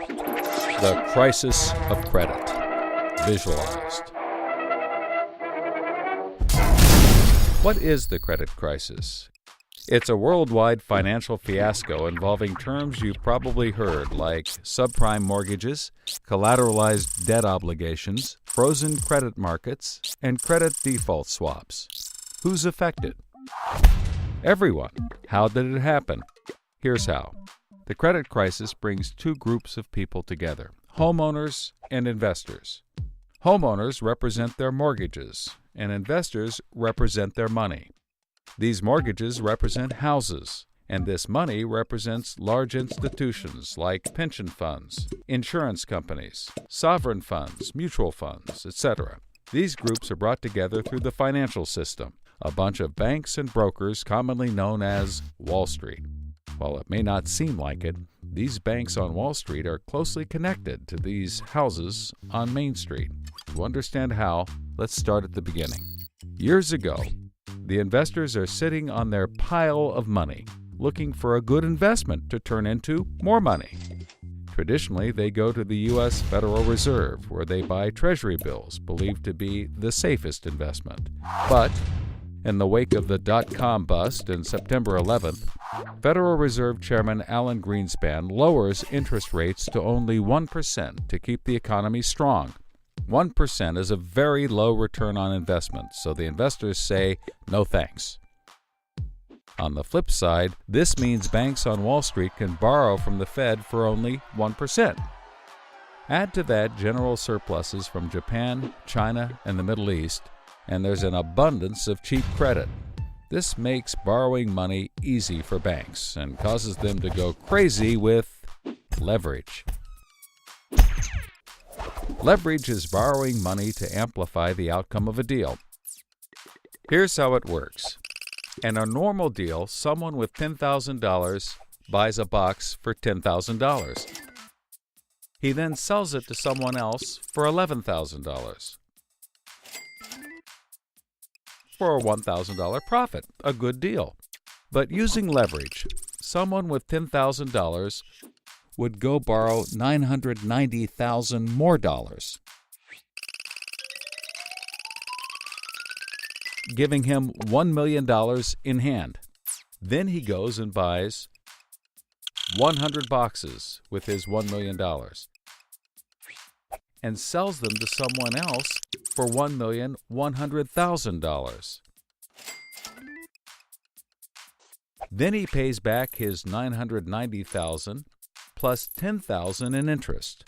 The crisis of credit, visualized. What is the credit crisis? It's a worldwide financial fiasco involving terms you've probably heard like subprime mortgages, collateralized debt obligations, frozen credit markets, and credit default swaps. Who's affected? Everyone. How did it happen? Here's how. The credit crisis brings two groups of people together, homeowners and investors. Homeowners represent their mortgages, and investors represent their money. These mortgages represent houses, and this money represents large institutions like pension funds, insurance companies, sovereign funds, mutual funds, etc. These groups are brought together through the financial system, a bunch of banks and brokers commonly known as Wall Street. While it may not seem like it, these banks on Wall Street are closely connected to these houses on Main Street. To understand how, let's start at the beginning. Years ago, the investors are sitting on their pile of money, looking for a good investment to turn into more money. Traditionally, they go to the U.S. Federal Reserve, where they buy Treasury bills, believed to be the safest investment. But in the wake of the dot-com bust in September 11th, Federal Reserve Chairman Alan Greenspan lowers interest rates to only 1% to keep the economy strong. 1% is a very low return on investment, so the investors say, no thanks. On the flip side, this means banks on Wall Street can borrow from the Fed for only 1%. Add to that general surpluses from Japan, China, and the Middle East, and there's an abundance of cheap credit. This makes borrowing money easy for banks and causes them to go crazy with leverage. Leverage is borrowing money to amplify the outcome of a deal. Here's how it works. In a normal deal, someone with $10,000 buys a box for $10,000. He then sells it to someone else for $11,000. For a $1,000 profit, a good deal. But using leverage, someone with $10,000 would go borrow $990,000 more dollars, giving him $1 million in hand. Then he goes and buys 100 boxes with his $1 million and sells them to someone else for $1,100,000. Then he pays back his $990,000 plus $10,000 in interest.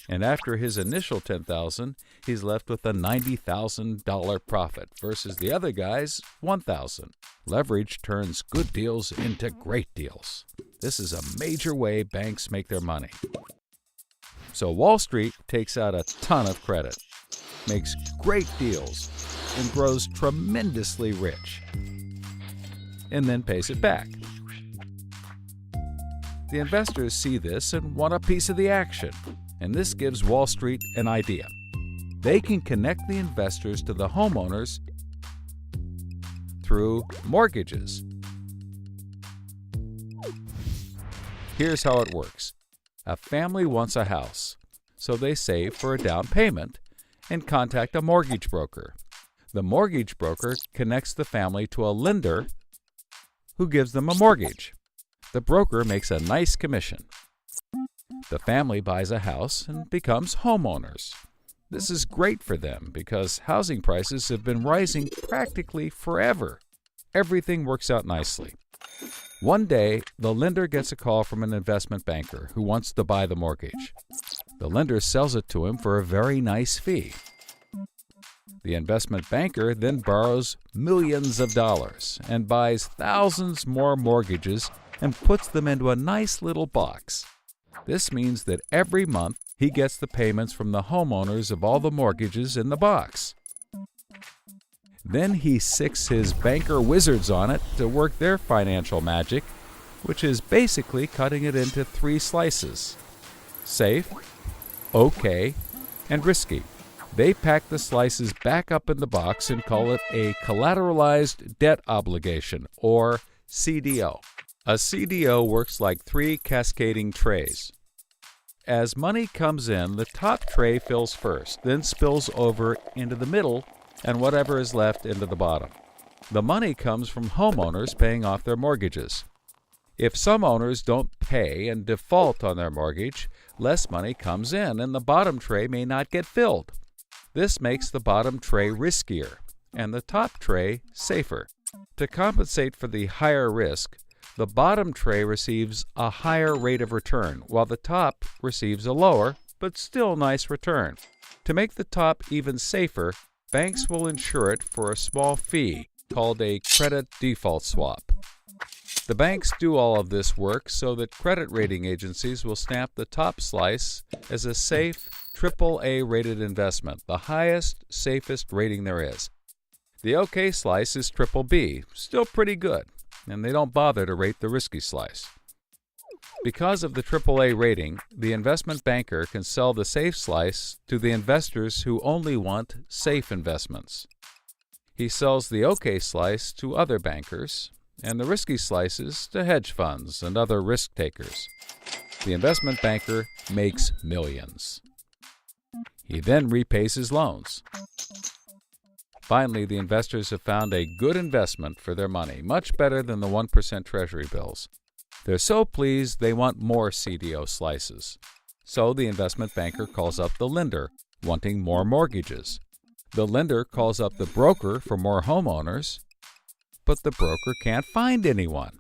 And after his initial $10,000, he's left with a $90,000 profit versus the other guy's $1,000. Leverage turns good deals into great deals. This is a major way banks make their money. So Wall Street takes out a ton of credit, makes great deals, and grows tremendously rich, and then pays it back. The investors see this and want a piece of the action, and this gives Wall Street an idea. They can connect the investors to the homeowners through mortgages. Here's how it works. A family wants a house, so they save for a down payment and contact a mortgage broker. The mortgage broker connects the family to a lender who gives them a mortgage. The broker makes a nice commission. The family buys a house and becomes homeowners. This is great for them because housing prices have been rising practically forever. Everything works out nicely. One day, the lender gets a call from an investment banker who wants to buy the mortgage. The lender sells it to him for a very nice fee. The investment banker then borrows millions of dollars and buys thousands more mortgages and puts them into a nice little box. This means that every month he gets the payments from the homeowners of all the mortgages in the box. Then he sicks his banker wizards on it to work their financial magic, which is basically cutting it into 3 slices: safe, okay, and risky. They pack the slices back up in the box and call it a collateralized debt obligation, or CDO. A CDO works like 3 cascading trays. as money comes in, the top tray fills first, then spills over into the middle, and whatever is left into the bottom. The money comes from homeowners paying off their mortgages. If some owners don't pay and default on their mortgage, less money comes in and the bottom tray may not get filled. This makes the bottom tray riskier and the top tray safer. To compensate for the higher risk, the bottom tray receives a higher rate of return, while the top receives a lower, but still nice return. To make the top even safer, banks will insure it for a small fee called a credit default swap. The banks do all of this work so that credit rating agencies will stamp the top slice as a safe, AAA rated investment, the highest, safest rating there is. The OK slice is BBB, still pretty good, and they don't bother to rate the risky slice. Because of the AAA rating, the investment banker can sell the safe slice to the investors who only want safe investments. He sells the OK slice to other bankers, and the risky slices to hedge funds and other risk takers. The investment banker makes millions. He then repays his loans. Finally, the investors have found a good investment for their money, much better than the 1% Treasury bills. They're so pleased they want more CDO slices. So the investment banker calls up the lender, wanting more mortgages. The lender calls up the broker for more homeowners, but the broker can't find anyone.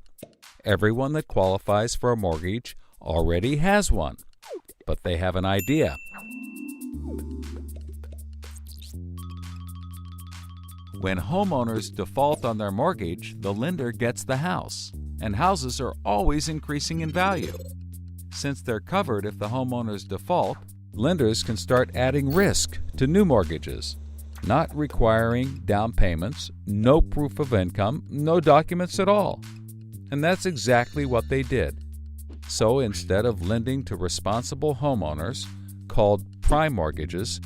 Everyone that qualifies for a mortgage already has one, but they have an idea. When homeowners default on their mortgage, the lender gets the house, and houses are always increasing in value. Since they're covered if the homeowners default, lenders can start adding risk to new mortgages, not requiring down payments, no proof of income, no documents at all. And that's exactly what they did. So instead of lending to responsible homeowners, called prime mortgages,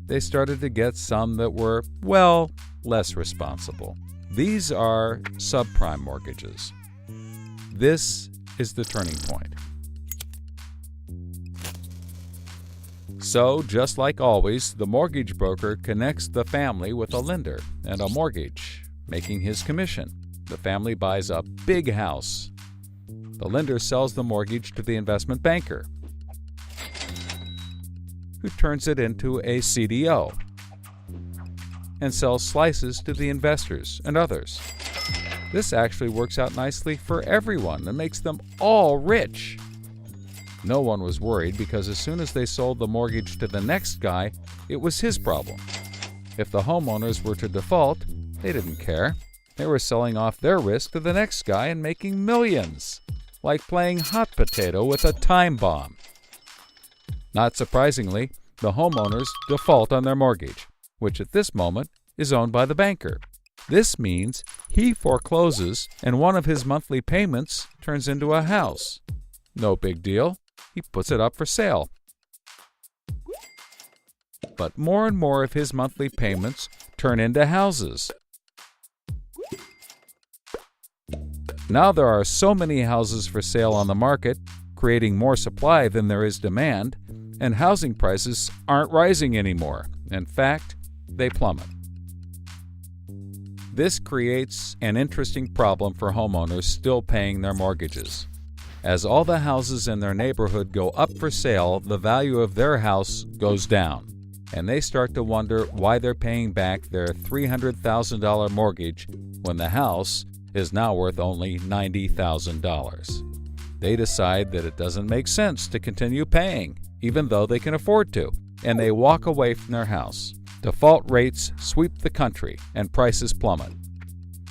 they started to get some that were, well, less responsible. These are subprime mortgages. This is the turning point. So, just like always, the mortgage broker connects the family with a lender and a mortgage, making his commission. The family buys a big house. The lender sells the mortgage to the investment banker, who turns it into a CDO and sells slices to the investors and others. This actually works out nicely for everyone and makes them all rich. No one was worried because as soon as they sold the mortgage to the next guy, it was his problem. If the homeowners were to default, they didn't care. They were selling off their risk to the next guy and making millions, like playing hot potato with a time bomb. Not surprisingly, the homeowners default on their mortgage, which at this moment is owned by the banker. This means he forecloses and one of his monthly payments turns into a house. No big deal. He puts it up for sale. But more and more of his monthly payments turn into houses. Now there are so many houses for sale on the market, creating more supply than there is demand, and housing prices aren't rising anymore. In fact, they plummet. This creates an interesting problem for homeowners still paying their mortgages. As all the houses in their neighborhood go up for sale, the value of their house goes down, and they start to wonder why they're paying back their $300,000 mortgage when the house is now worth only $90,000. They decide that it doesn't make sense to continue paying, even though they can afford to, and they walk away from their house. Default rates sweep the country, and prices plummet.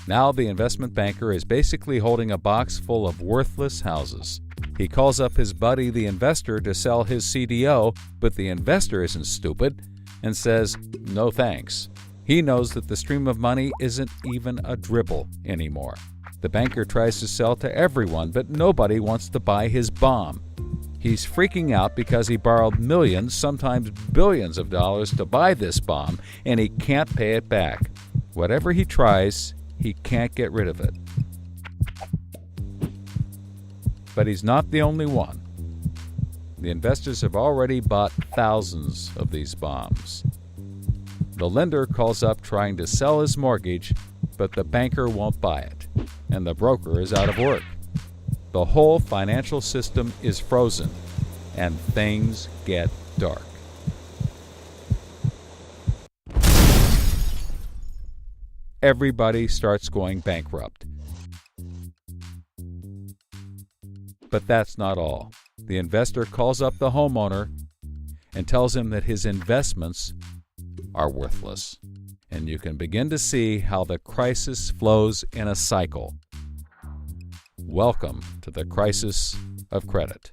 Now the investment banker is basically holding a box full of worthless houses. He calls up his buddy, the investor, to sell his CDO, but the investor isn't stupid and says, no thanks. He knows that the stream of money isn't even a dribble anymore. The banker tries to sell to everyone, but nobody wants to buy his bomb. He's freaking out because he borrowed millions, sometimes billions of dollars to buy this bomb, and he can't pay it back. Whatever he tries, he can't get rid of it. But he's not the only one. The investors have already bought thousands of these bombs. The lender calls up trying to sell his mortgage, but the banker won't buy it, and the broker is out of work. The whole financial system is frozen, and things get dark. Everybody starts going bankrupt. But that's not all. The investor calls up the homeowner and tells him that his investments are worthless. And you can begin to see how the crisis flows in a cycle. Welcome to the crisis of credit.